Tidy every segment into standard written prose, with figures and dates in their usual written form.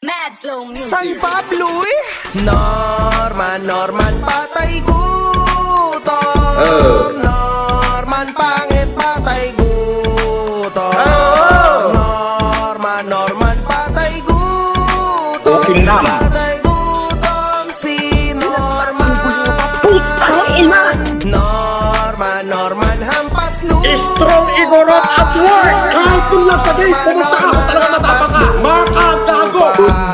Mad Flow Music. San Pablo eh! Norman, patay gutom. Norman, pangit, patay gutom. Norman, patay gutom. Okay na. Patay gutom si Norman. Putang ina! Norman, hampas lupa. Strong Igorot at work! Kahit yung lang sabihin, pumunta ka, talaga matapang ka! Makagago!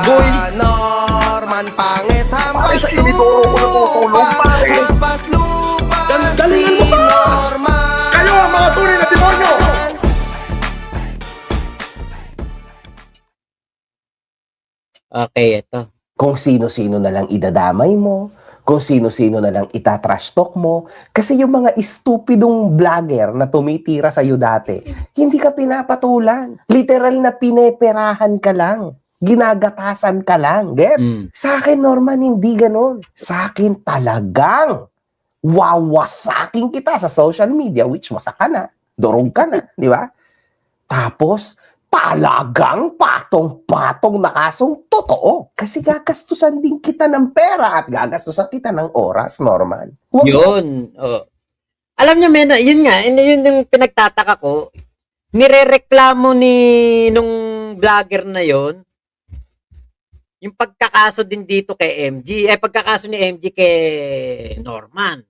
Boy! Norman, pangit, hampas Pare, sa inidoro ko natutulog, pare. Hampas lupa Galingan mo si ba? Norman. Kayo ang mga tunay na demonyo! Okay, ito. Kung sino-sino na lang idadamay mo, kung sino-sino na lang itatrash talk mo, kasi yung mga estupidong vlogger na tumitira sa'yo dati, hindi ka pinapatulan. Literal na pineperahan ka lang. Ginagatasan ka lang. Gets? Sa akin, Norman, hindi ganun. Sa akin, talagang wawasakin kita sa social media, which wasak ka na, durog ka na, di ba? Tapos, talagang patong-patong na kasong totoo. Kasi gagastusan din kita ng pera at gagastusan kita ng oras, Norman. Yun. Oh. Alam niyo, men, yun nga, yun yung pinagtataka ko. Nirereklamo nung vlogger na yon yung pagkakaso din dito kay MG. Pagkakaso ni MG kay Norman.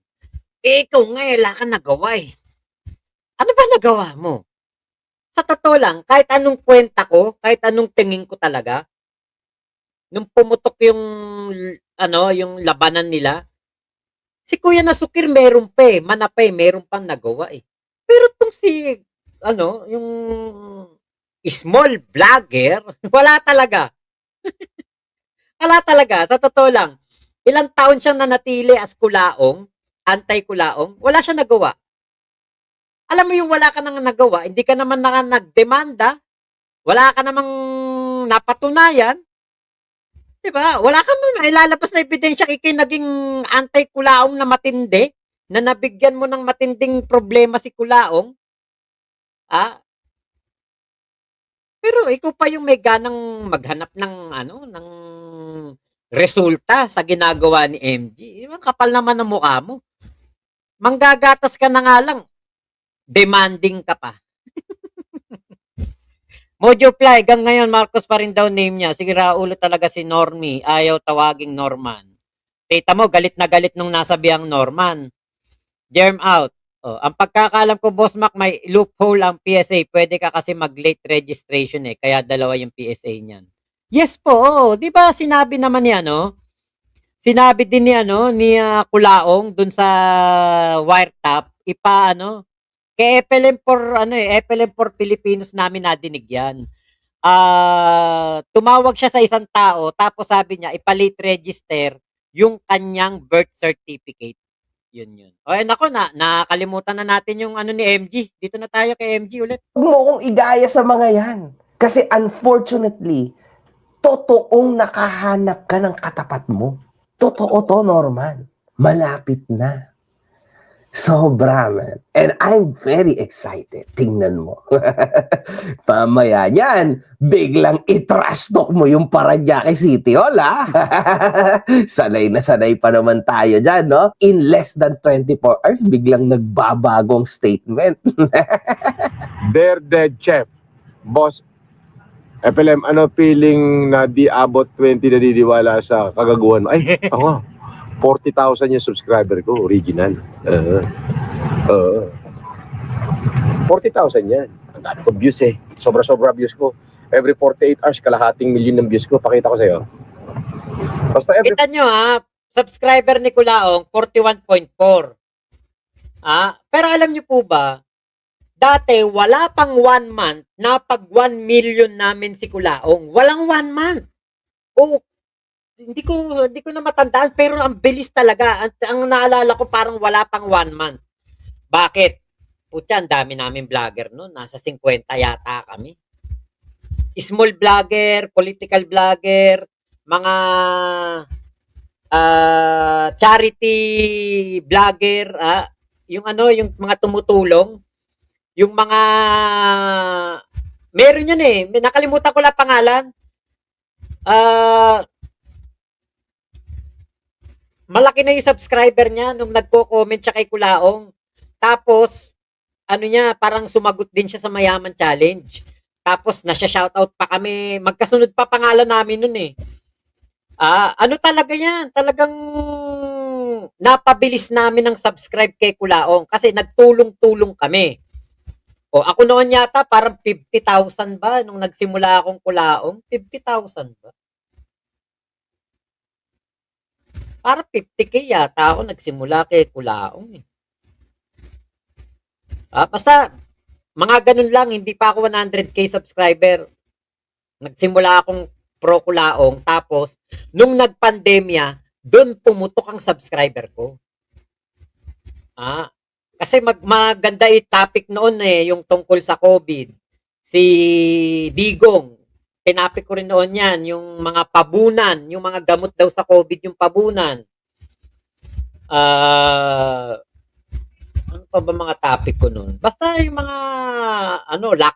Ikaw nga, wala ka nagawa eh. Ano ba nagawa mo? Sa totoo lang, kahit anong kwenta ko, kahit anong tingin ko talaga, nung pumutok yung, yung labanan nila, si Kuya Nasukir meron pa eh, manapay, meron pang nagawa eh. Pero itong si, yung small vlogger, wala talaga. Wala talaga, sa totoo lang. Ilang taon siyang nanatili as kulaong, anti-kulaong, wala siya nagawa. Alam mo yung wala ka nang nagawa, hindi ka naman nagdemanda, wala ka namang napatunayan, diba? Wala ka naman ilalabas na ebidensya, ikay naging anti-kulaong na matindi, na nabigyan mo ng matinding problema si kulaong, pero ikaw pa yung may ganang maghanap ng, ng resulta sa ginagawa ni MG. Kapal naman ang mukha mo. Manggagatas ka na nga lang, demanding ka pa. Mojo Fly, hanggang ngayon, Marcos pa rin daw name niya. Sige, raulo talaga si Normie. Ayaw tawaging Norman. Tita mo, galit na galit nung nasabihang Norman. Germ out. Oh, ang pagkakalam ko, Boss Mac, may loophole ang PSA. Pwede ka kasi mag-late registration eh. Kaya dalawa yung PSA niyan. Yes po. Oh. Di ba sinabi naman niya, no? Sinabi din ni Kulaong dun sa wiretap, kay FLM4 Filipinos namin nadinig yan. Tumawag siya sa isang tao, tapos sabi niya, ipalate register yung kanyang birth certificate. Yun. O, nako, nakalimutan na natin yung ni MG. Dito na tayo kay MG ulit. Huwag mo akong igaya sa mga yan. Kasi unfortunately, totoong nakahanap ka ng katapat mo. Totoo to, Norman. Malapit na. Sobra, man. And I'm very excited. Tingnan mo. Mamaya yan, biglang i-trash talk mo yung Parañaque City Hall, ha? Sanay na sanay pa naman tayo dyan, no? In less than 24 hours, biglang nagbabagong statement. They're dead, chef. Boss, FLM, ano feeling na di abot 20 naniniwala sa kagaguhan mo? Ay, ako, 40,000 yung subscriber ko, original. 40,000 yan. Ang dami ko views eh. Sobra-sobra views ko. Every 48 hours, kalahating milyon ng views ko. Pakita ko sa'yo. Basta Kita nyo subscriber ni Kulaong, 41.4. Pero alam nyo po ba, dati wala pang 1 month na pag 1 million namin si Kulaong. Walang 1 month. Hindi ko na matandaan, pero ang bilis talaga. Ang naalala ko parang wala pang 1 month. Bakit? Putya, ang dami namin vlogger noon. Nasa 50 yata kami. Small vlogger, political vlogger, mga charity vlogger, yung mga tumutulong, yung mga meron yun eh. Nakalimutan ko lang pangalan. Ah, malaki na yung subscriber niya nung nagko-comment siya kay Kulaong. Tapos, ano niya, parang sumagot din siya sa Mayaman Challenge. Tapos, nasya-shoutout pa kami. Magkasunod pa pangalan namin nun eh. Ano talaga yan? Talagang napabilis namin ng subscribe kay Kulaong kasi nagtulong-tulong kami. O, ako noon yata parang 50,000 ba nung nagsimula akong Kulaong? 50,000 ba? Parang 50K yata ako nagsimula kay Kulaong eh. Basta, mga ganun lang, hindi pa ako 100K subscriber. Nagsimula akong pro Kulaong, tapos, nung nagpandemya, doon pumutok ang subscriber ko. Kasi maganda yung topic noon eh, yung tungkol sa COVID. Si Digong, tinapik ko rin noon yan, yung mga pabunan, yung mga gamot daw sa COVID, yung pabunan. Ano pa ba mga topic ko noon? Basta yung mga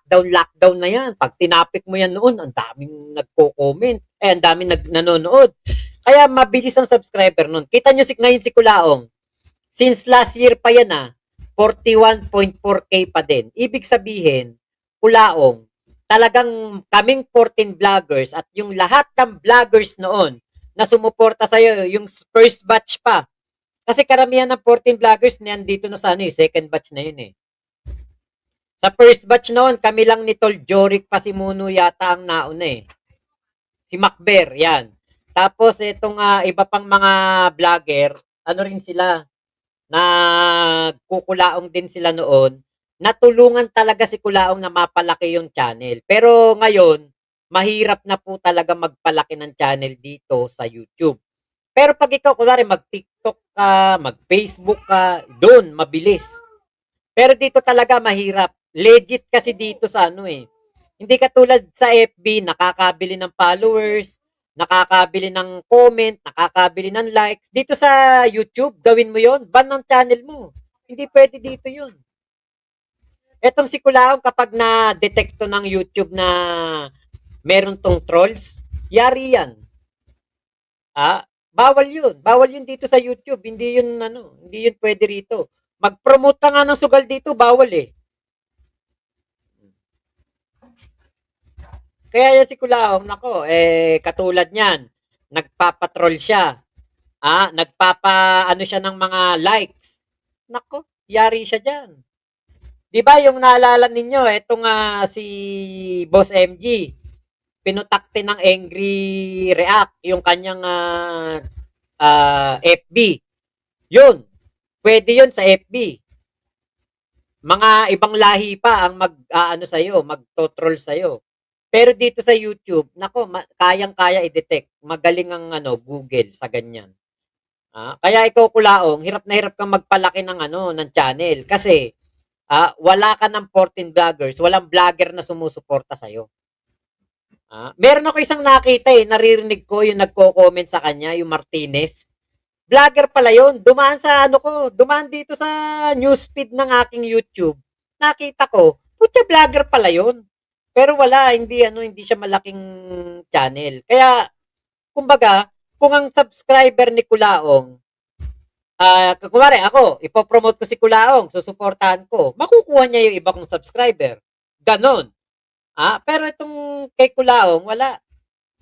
lockdown na yan. Pag tinapik mo yan noon, ang daming nagko-comment. Ang daming nanonood. Kaya mabilis ang subscriber noon. Kita nyo ngayon si Kulaong. Since last year pa yan 41.4K pa din. Ibig sabihin, Kulaong, talagang kaming 14 vloggers at yung lahat ng vloggers noon na sumuporta sa'yo, yung first batch pa. Kasi karamihan ng 14 vloggers na dito na sa second batch na yun eh. Sa first batch noon, kami lang ni Tol Joric Pasimuno yata ang nauna eh. Si Macber, yan. Tapos itong iba pang mga vlogger, ano rin sila, nagkukulaong din sila noon, natulungan talaga si Kulaong na mapalaki yung channel. Pero ngayon, mahirap na po talaga magpalaki ng channel dito sa YouTube. Pero pag ikaw, kunwari, mag-TikTok ka, mag-Facebook ka, doon, mabilis. Pero dito talaga mahirap. Legit kasi dito sa Hindi katulad sa FB, nakakabili ng followers, nakakabili ng comment, nakakabili ng likes. Dito sa YouTube, gawin mo yon, ban ng channel mo. Hindi pwede dito yun. Etong si Kulaong, kapag na-detekto ng YouTube na meron tong trolls, yari yan. Bawal yun. Bawal yun dito sa YouTube. Hindi yun pwede rito. Mag-promote ka nga ng sugal dito, bawal eh. Kaya yan si Kulaong, katulad niyan, nagpapatrol siya. Siya ng mga likes. Nako, yari siya diyan. 'Di ba yung naalala ninyo, etong si Boss MG, pinutakte ng angry react yung kanyang FB. Yun, pwede yun sa FB. Mga ibang lahi pa ang magtotroll sa'yo. Pero dito sa YouTube, nako, kayang-kaya i-detect. Magaling ang Google sa ganyan. Kaya ikaw Kulaong, hirap na hirap kang magpalaki ng ng channel kasi wala ka ng 14 vloggers, walang vlogger na sumusuporta sa'yo. Meron ako isang nakita naririnig ko yung nagko-comment sa kanya, yung Martinez. Vlogger pala yun. Dumaan dito sa newsfeed ng aking YouTube. Nakita ko, putya vlogger pala yun. Pero wala, hindi siya malaking channel. Kaya, kumbaga, kung ang subscriber ni Kulaong, kumare ako, ipopromote ko si Kulaong, susuportahan ko, makukuha niya yung iba kong subscriber. Ganon. Pero itong kay Kulaong, wala.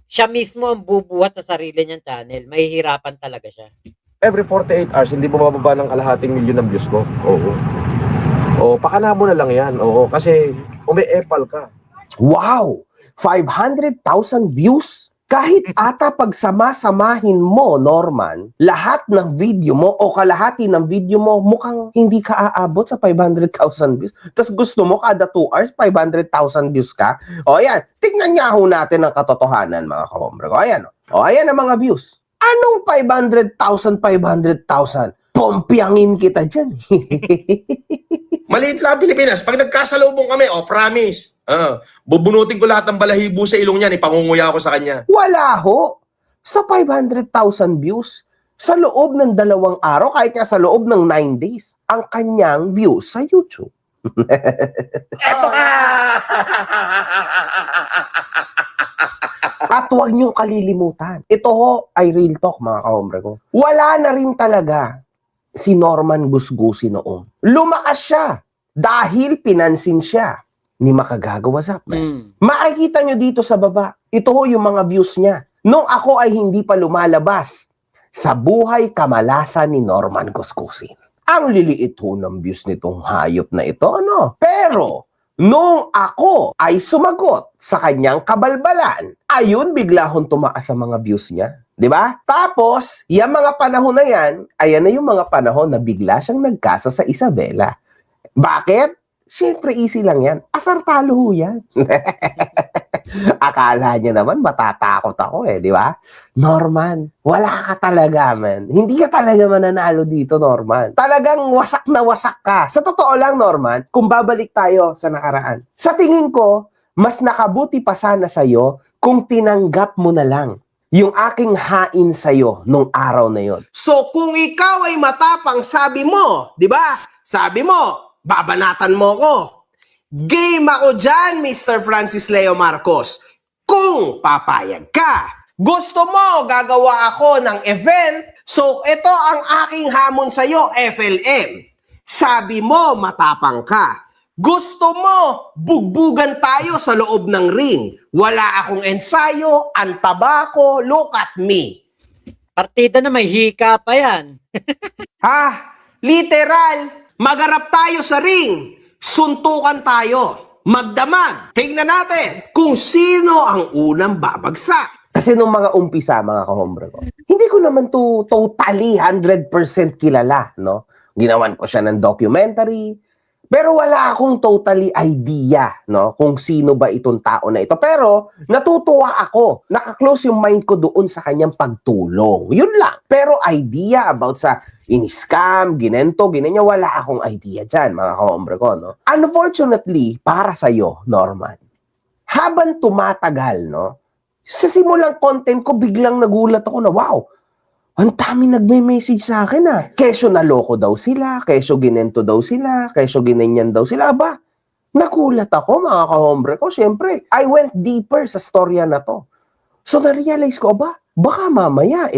Siya mismo ang bubuhat sa sarili niyang channel. Mahihirapan talaga siya. Every 48 hours, hindi bumababa ng kalahating milyon ng views ko. Oo. Pakana mo na lang yan. Oo. Kasi umi-epal ka. Wow! 500,000 views? Kahit ata pagsama-samahin mo, Norman, lahat ng video mo o kalahati ng video mo, mukhang hindi ka aabot sa 500,000 views. Tapos gusto mo kada 2 hours, 500,000 views ka? O ayan, tingnan niya ho natin ang katotohanan, mga kahombre ko. Ayan, ayan ang mga views. Anong 500,000? Pompiangin kita dyan. Maliit lang Pilipinas. Pag nagkasalubong kami, promise. Bubunutin ko lahat ng balahibo sa ilong niyan, ipangunguya ako sa kanya. Wala ho. Sa 500,000 views, sa loob ng 2 araw, kahit nga sa loob ng 9 days, ang kanyang views sa YouTube. Eto ka! At huwag niyong kalilimutan. Ito ho ay real talk, mga kahombre ko. Wala na rin talaga si Norman Gusgusi noon. Lumakas siya dahil pinansin siya ni Makagago. What's up, man? Makikita nyo dito sa baba. Ito ho yung mga views niya. Nung ako ay hindi pa lumalabas sa buhay kamalasan ni Norman Gusgusi. Ang liliit ho ng views nitong hayop na ito, ano? Pero, nung ako ay sumagot sa kanyang kabalbalan, ayun, bigla hong tumaas ang mga views niya. Di ba? Tapos, yung mga panahon na yan, ayan na yung mga panahon na bigla siyang nagkaso sa Isabela. Bakit? Siyempre, easy lang yan. Asar talo ho yan. Akala niya naman matatakot ako di ba? Norman, wala ka talaga, man. Hindi ka talaga mananalo dito, Norman. Talagang wasak na wasak ka. Sa totoo lang, Norman, kung babalik tayo sa nakaraan. Sa tingin ko, mas nakabuti pa sana sa'yo kung tinanggap mo na lang yung aking hain sa'yo nung araw na yon. So, kung ikaw ay matapang, sabi mo, di ba? Sabi mo, babanatan mo ko. Game ako dyan, Mr. Francis Leo Marcos. Kung papayag ka. Gusto mo, gagawa ako ng event. So, ito ang aking hamon sa'yo, FLM. Sabi mo, matapang ka. Gusto mo, bugbugan tayo sa loob ng ring. Wala akong ensayo, antaba ko, look at me. Partida na may hika pa yan. Ha? Literal, magarap tayo sa ring. Suntukan tayo. Magdamag. Tingnan natin kung sino ang unang babagsak. Kasi nung mga umpisa, mga kahombre ko, hindi ko naman to totally 100% kilala, no? Ginawan ko siya ng documentary, pero wala akong totally idea, no? Kung sino ba itong tao na ito. Pero natutuwa ako. Nakaklose yung mind ko doon sa kanyang pagtulong. Yun lang. Pero idea about sa in-scam, ginento, ginanya, wala akong idea dyan, mga kahombre ko, no? Unfortunately, para sa'yo, Norman, habang tumatagal, no? Sa simulang content ko, biglang nagulat ako na, wow, ang dami nagme-message sa akin Kesyo naloko daw sila, kesyo ginento daw sila, kesyo ginenyan daw sila. Aba, nagulat ako, mga kahombre ko. Siyempre, I went deeper sa storya na to. So, na-realize ko, baka mamaya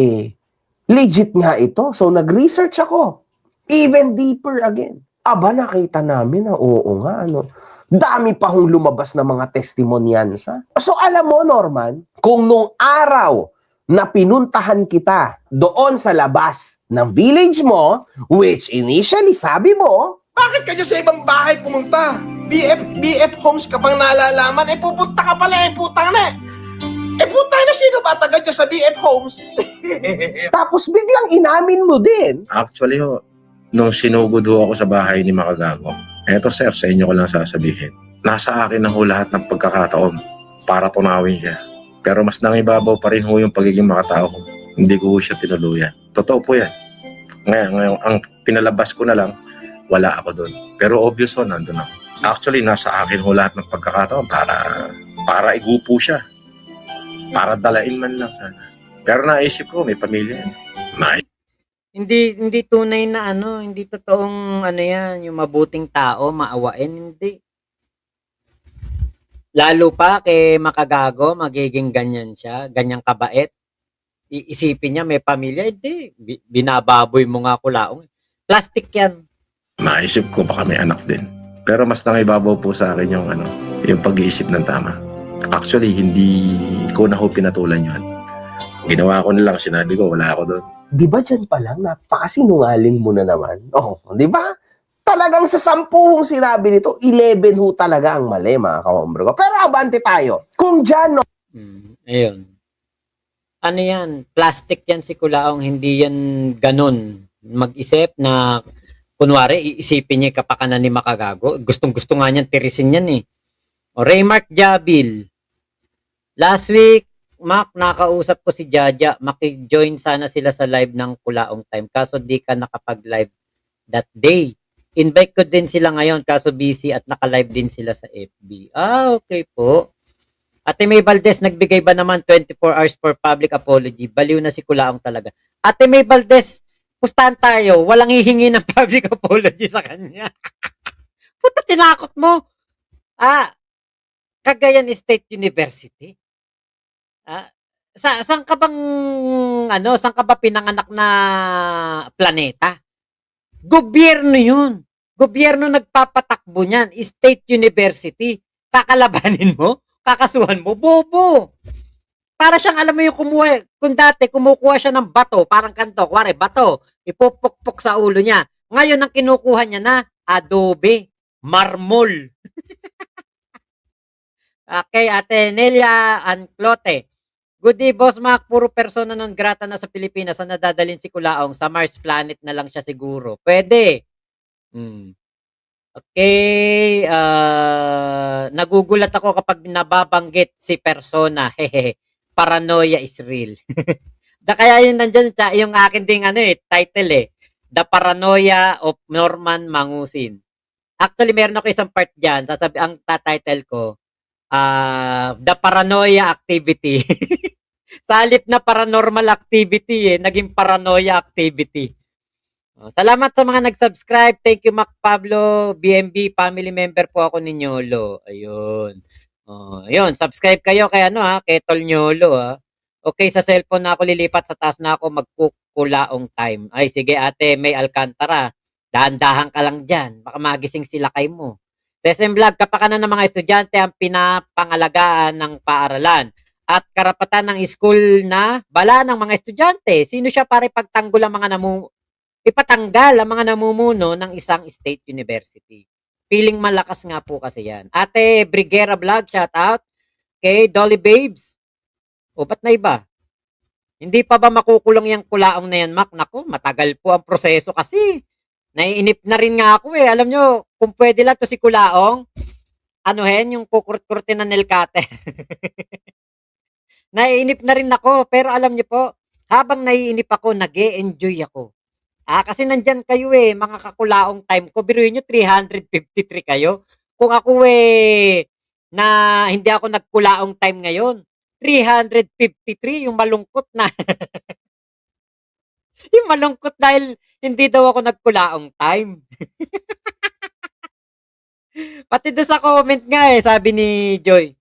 legit nga ito. So, nag-research ako. Even deeper again. Nakita namin na oo nga, dami pa hong lumabas na mga testimoniansa. So, alam mo, Norman, kung nung araw na pinuntahan kita doon sa labas ng village mo, which initially sabi mo, Bakit ka dyan sa ibang bahay pumunta? BF Homes ka pang nalalaman, pupunta ka pala, putang na. Putang na, sino ba taga dyan sa BF Homes? tapos biglang inamin mo din. Actually ho, nung sinugod ho ako sa bahay ni Makagago, eto sir, sa inyo ko lang sasabihin. Nasa akin na ho lahat ng pagkakataon para tunawin siya. Pero mas nangibabaw pa rin ho yung pagiging makatao ko. Hindi ko ho siya tinuluyan. Totoo po yan. Ngayon, ang pinalabas ko na lang, wala ako doon. Pero obvious ho, nandun ako. Actually, nasa akin ho lahat ng pagkakataon para igupo siya. Para dalain man lang sana. Pero naisip ko, may pamilya yan. Hindi tunay na hindi totoong yan, yung mabuting tao, maawain, hindi. Lalo pa kay Makagago, magiging ganyan siya, ganyang kabait. Iisipin niya may pamilya, hindi. Binababoy mo nga kulaong. Plastic yan. Naisip ko baka may anak din. Pero mas nangibabaw po sa akin yung pag-iisip ng tama. Actually, hindi ko na ho pinatulan yun. Ginawa ko na lang, sinabi ko, wala ako doon. Di ba dyan pa lang, napakasinungaling mo na naman? Di ba? Talagang sa 10 sinabi nito, 11 ho talaga ang mali, mga kahombre ko. Pero abante tayo. Kung dyan, Ayun. Ano yan? Plastic yan si Kulaong. Hindi yan ganun. Mag-isip na, kunwari, iisipin niya kapakanan ni Makagago. Gustong-gusto nga niyan, tirisin yan O Raymark Jabil. Last week, Mac, nakausap ko si Jaja. Maki-join sana sila sa live ng Kulaong Time. Kaso di ka nakapag-live that day. Invite ko din sila ngayon kaso busy at naka-live din sila sa FB. Okay po. Ate May Valdez, nagbigay ba naman 24 hours for public apology? Baliw na si Kulaong talaga. Ate May Valdez, pustahan tayo. Walang hihingi ng public apology sa kanya. Puta, tinakot mo. Cagayan State University. Ah, saan ka bang saan ka ba pinanganak na planeta? Gobyerno 'yun. Gobyerno nagpapatakbo niyan, State University. Kakalabanin mo? Kakasuhan mo? Bobo. Para siyang alam mo yung kung dati kumukuha siya ng bato, parang kanto, kuwari bato, ipupukpok sa ulo niya. Ngayon ang kinukuha niya na adobe, marmol. Okay, Ate Nelia Anclote. Good day, Boss Mac. Puro persona non grata na sa Pilipinas ang nadadalhin si Kulaong. Sa Mars planet na lang siya siguro. Pwede. Hmm. Okay. Nagugulat ako kapag nababanggit si persona. Hehe. Paranoia is real. Kaya yun nandyan, yung akin ding title The Paranoia of Norman Mangusin. Actually, meron ako isang part dyan. Ang title ko, The Paranoia Activity. Sa halip na paranormal activity naging paranoia activity. Salamat sa mga nag-subscribe. Thank you, Mac Pablo, BMB, family member po ako ni Nyolo. Ayun. Ayun, subscribe kayo kay kay Tol Nyolo Okay, sa cellphone na ako lilipat, sa taas na ako magkukulaong time. Ay, sige Ate May Alcantara. Dahan-dahan ka lang dyan. Baka magising sila kay mo. SM Vlog, kapakanan ng mga estudyante ang pinapangalagaan ng paaralan at karapatan ng school na bala ng mga estudyante. Sino siya para ipagtanggol ang mga ipatanggal ang mga namumuno ng isang state university? Feeling malakas nga po kasi yan. Ate Brigera Vlog, shout out. Okay, Dolly Babes. O, ba't na iba? Hindi pa ba makukulong yung kulaong na yan, Mac? Naku, matagal po ang proseso kasi. Naiinip na rin nga ako Alam nyo, kung pwede lang to si Kulaong, yung kukurt-kurtin na nail cutter. Naiinip na rin ako, pero alam niyo po, habang naiinip ako, nag-e-enjoy ako. Kasi nandyan kayo mga kakulaong time ko. Biruin nyo, 353 kayo. Kung ako na hindi ako nagkulaong time ngayon, 353, yung malungkot na. Yung malungkot dahil hindi daw ako nagkulaong time. Pati doon sa comment nga sabi ni Joy,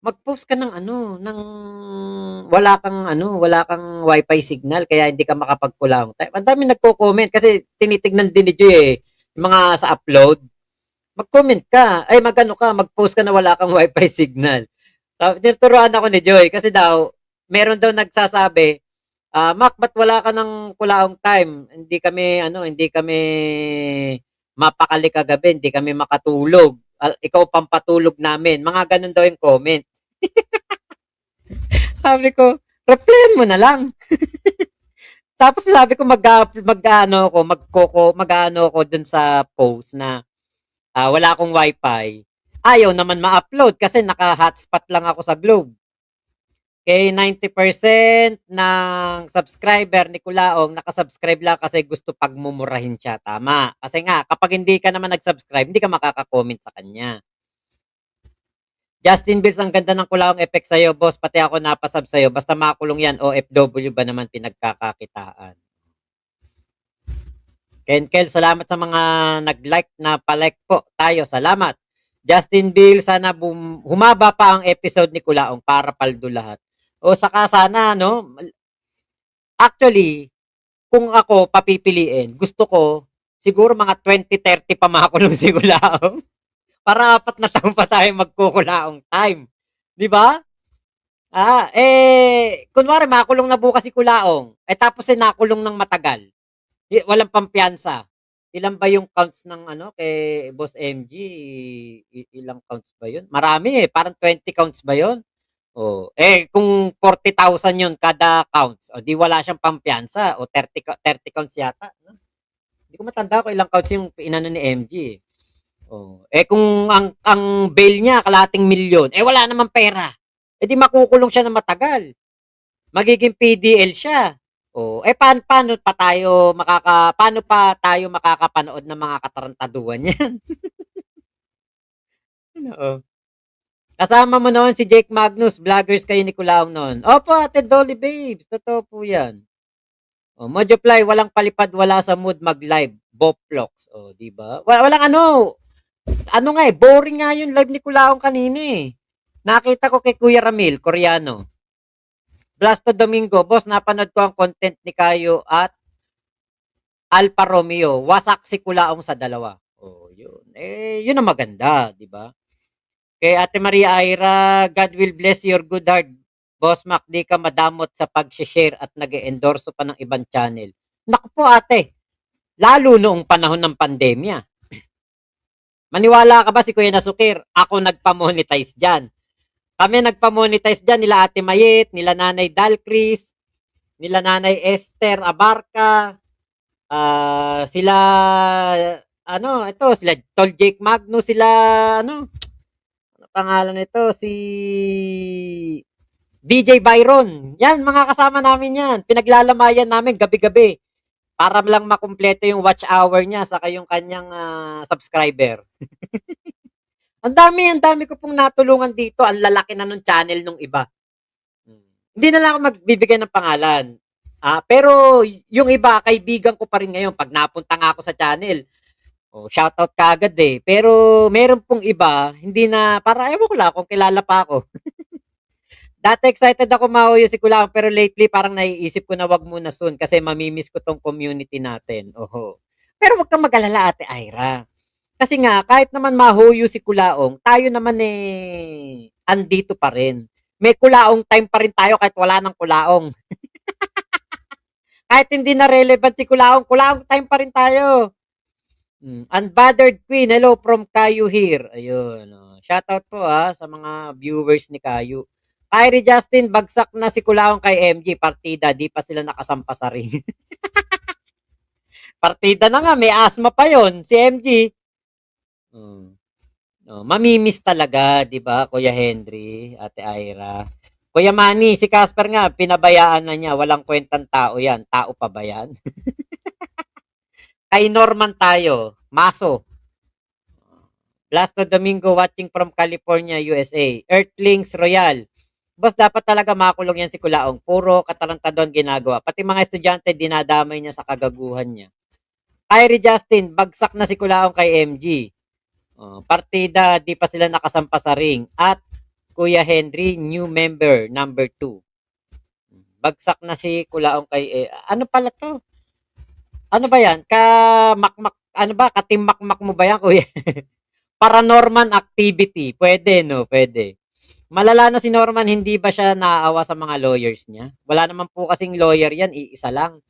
mag-post ka ng ng wala kang wifi signal kaya hindi ka makapagkulaong time. Ang dami nagko-comment kasi tinitignan din ni Joy yung mga sa upload. Mag-comment ka, mag-post ka na wala kang wifi signal. Tinuturuan ako ni Joy kasi daw, meron daw nagsasabi, Mac, ba't wala ka ng kulaong time? Hindi kami mapakali kagabi, hindi kami makatulog. Ikaw pampatulog namin. Mga ganun daw yung comment. Sabi ko, replyan mo na lang. Tapos sabi ko mag-ano ako dun sa post na wala akong wifi. Ayaw naman ma-upload kasi naka-hotspot lang ako sa Globe. Okay, 90% ng subscriber ni Kulaong nakasubscribe lang kasi gusto pagmumurahin siya. Tama. Kasi nga, kapag hindi ka naman nag-subscribe, hindi ka makaka-comment sa kanya. Justin Bills, ang ganda ng Kulaong effect sa'yo, boss. Pati ako napasub sa'yo. Basta makulong yan, OFW ba naman pinagkakakitaan? Kenkel, salamat sa mga nag-like na palike po tayo. Salamat. Justin Bill, sana humaba pa ang episode ni Kulaong para paldo lahat. O saka sana, actually, kung ako papipiliin, gusto ko, siguro mga 20-30 pa makulong si Kulaong. Para 4 na taon pa tayo magkukulaong time. Di ba? Kunwari, makulong na bukas si Kulaong. Tapos nakulong ng matagal. Walang pampiyansa. Ilan ba yung counts ng kay Boss MG? Ilang counts ba yun? Marami Parang 20 counts ba yun? Kung 40,000 yun kada counts, di wala siyang pampiyansa o 30 counts yata. No? Hindi ko matanda ko ilang counts yung inano ni MG. Kung ang bail niya kalahating milyon, wala namang pera. Di makukulong siya ng matagal. Magiging PDL siya. Paano pa tayo makakapanood ng mga katarantaduhan yan? Kasama mo noon si Jake Magnus, vloggers kayo ni Kulaong noon. Opo, Ate Dolly Babes, totoo po yan. Mojoply, walang palipad, wala sa mood mag-live. Boplox, di ba? Walang boring nga yung live ni Kulaong kanina Nakita ko kay Kuya Ramil, Koreano. Blasto Domingo, boss, napanood ko ang content ni Kayo at Alfa Romeo. Wasak si Kulaong sa dalawa. Oh, yun. Yun ang maganda, di ba? Kay Ate Maria Aira, God will bless your good heart. Boss Mac, di ka madamot sa pag-share at nag-endorso pa ng ibang channel. Naku po ate, lalo noong panahon ng pandemya. Maniwala ka ba si Kuya Nasukir? Ako nagpa-monetize dyan. Kami nagpa-monetize dyan, nila Ate Mayet, nila Nanay Dalcris, nila Nanay Esther Abarca, sila, sila Tol Jake Magno, sila, ano pangalan nito, si DJ Byron. Yan, mga kasama namin yan. Pinaglalamayan namin gabi-gabi para lang makumpleto yung watch hour niya saka yung kanyang subscriber. Ang dami ko pong natulungan dito. Ang lalaki na nung channel nung iba. Hindi na lang ako magbibigay ng pangalan. Pero yung iba, kaibigan ko pa rin ngayon pag napunta nga ako sa channel. Shoutout ka agad eh. Pero meron pong iba, hindi na, para ewan ko lang kung kilala pa ako. Dati excited ako mauyo si Kulang, pero lately parang naiisip ko na wag muna soon kasi mamimiss ko tong community natin. Oho. Pero wag kang mag-alala, Ate Aira. Kasi nga, kahit naman mahuyo si Kulaong, tayo naman andito pa rin. May Kulaong time pa rin tayo kahit wala ng Kulaong. Kahit hindi na relevant si Kulaong, Kulaong time pa rin tayo. Unbothered Queen, hello from Kayu here. Ayun. Shoutout po sa mga viewers ni Kayu. Kyrie Justin, bagsak na si Kulaong kay MG. Partida, di pa sila nakasampa sa ring. Partida na nga, may asthma pa yon si MG. Mamimiss talaga, di ba, Kuya Henry, Ate Aira. Kuya Manny, si Casper nga, pinabayaan na niya. Walang kwentang tao yan. Tao pa ba yan? Kay Norman tayo. Maso. Blasto Domingo watching from California, USA. Earthlings Royal. Boss, dapat talaga makulong yan si Kulaong. Puro katarantadon ginagawa. Pati mga estudyante, dinadamay niya sa kagaguhan niya. Kyrie Justin, bagsak na si Kulaong kay MG. Partida, di pa sila nakasampa sa ring. At Kuya Henry, new member, number 2. Bagsak na si Kulaong kay... ano pala to? Ano ba yan? Katimmakmak mo ba yan, Kuya? Paranormal activity. Pwede, no? Pwede. Malala na si Norman, hindi ba siya naaawa sa mga lawyers niya? Wala naman po kasing lawyer yan, iisa lang.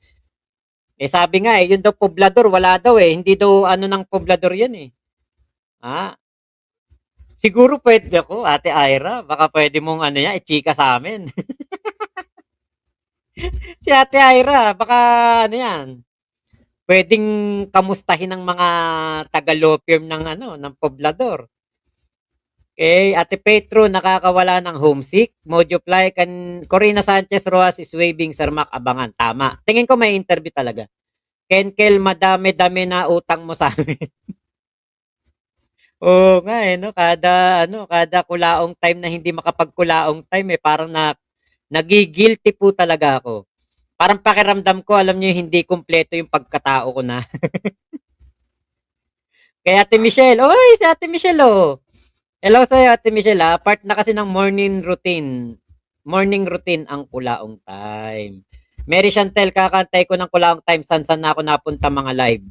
Sabi nga yun daw poblador, wala daw hindi daw ng poblador yan Siguro pwede ako, Ate Aira, baka pwede mong i-chika sa amin. Si Ate Aira, baka yan, pwedeng kamustahin ng mga taga-law firm ng poblador. Okay, Ate Petro, nakakawala ng homesick. Mojoply, Corina Sanchez Roas is waving, Sir Mac, abangan. Tama. Tingin ko may interview talaga. Kenkel, madami-dami na utang mo sa amin. Oo nga no? Kada Kulaong time na hindi makapagkulaong time parang nagigilty po talaga ako. Parang pakiramdam ko, alam niyo, hindi kumpleto yung pagkatao ko na. Kaya Ate Michelle, oy, si Ate Michelle Hello sa'yo, Ate Michelle part na kasi ng morning routine. Morning routine ang Kulaong time. Mary Chantel, kakantay ko ng Kulaong time, san na ako napunta mga live.